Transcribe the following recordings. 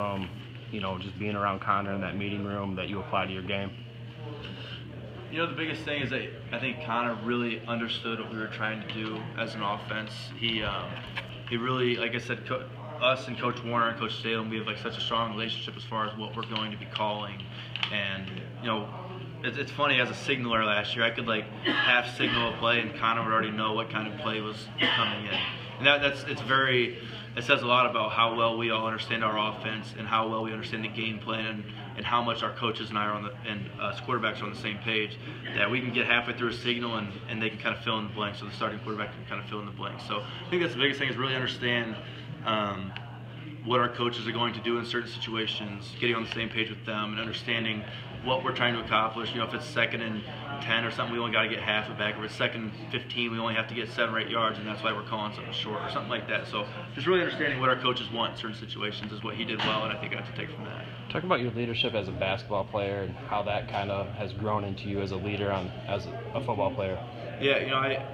Just being around Connor in that meeting room that you apply to your game? The biggest thing is that I think Connor really understood what we were trying to do as an offense. He really, like I said, us and Coach Warner and Coach Salem, we have such a strong relationship as far as what we're going to be calling. And it's funny, as a signaler last year, I could half signal a play and Connor would already know what kind of play was coming in. And it says a lot about how well we all understand our offense and how well we understand the game plan and how much our coaches and I are and quarterbacks are on the same page, that we can get halfway through a signal and they can kind of fill in the blanks. So the starting quarterback can kind of fill in the blanks. So I think that's the biggest thing, is really understand what our coaches are going to do in certain situations, getting on the same page with them and understanding what we're trying to accomplish. If it's 2nd and 10 or something, we only got to get half it back. If it's 2nd and 15, we only have to get 7 or 8 yards, and that's why we're calling something short or something like that. So just really understanding what our coaches want in certain situations is what he did well, and I think I have to take from that. Talk about your leadership as a basketball player and how that kind of has grown into you as a leader as a football player. Yeah,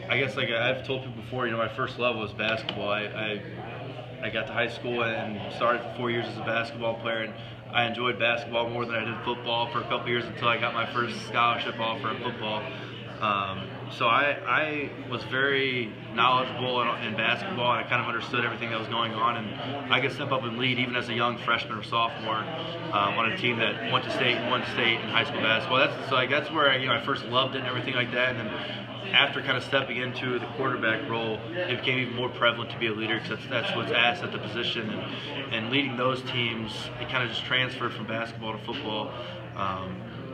I guess I've told people before, my first love was basketball. I got to high school and started for 4 years as a basketball player, and I enjoyed basketball more than I did football for a couple years until I got my first scholarship offer in football. So I was very knowledgeable in basketball, and I kind of understood everything that was going on, and I could step up and lead even as a young freshman or sophomore on a team that went to state and won state in high school basketball. That's where I first loved it and everything like that. And then after kind of stepping into the quarterback role, it became even more prevalent to be a leader, because that's what's asked at the position. And leading those teams, it kind of just transferred from basketball to football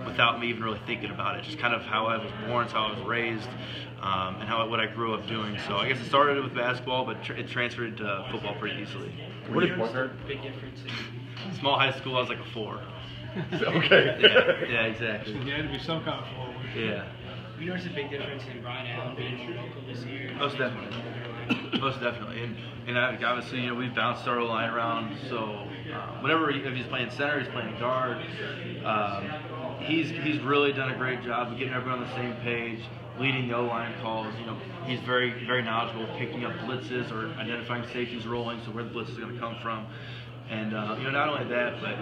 without me even really thinking about it. Just kind of how I was born, it's how I was raised, and what I grew up doing. So I guess it started with basketball, but it transferred to football pretty easily. What is the big difference in small high school, I was like a 4. Okay. Yeah, exactly. So there had to be some kind of forward. Yeah. You noticed a big difference in Brian Allen being more local this year? Most definitely. Most definitely. And obviously, we've bounced our line around. So if he's playing center, he's playing guard. He's really done a great job of getting everyone on the same page, leading the O-line calls. He's very, very knowledgeable of picking up blitzes or identifying safeties rolling, so where the blitz is going to come from. And not only that, but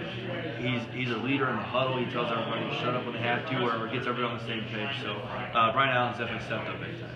he's a leader in the huddle. He tells everybody to shut up when they have to, or gets everybody on the same page. So Brian Allen's definitely stepped up big time.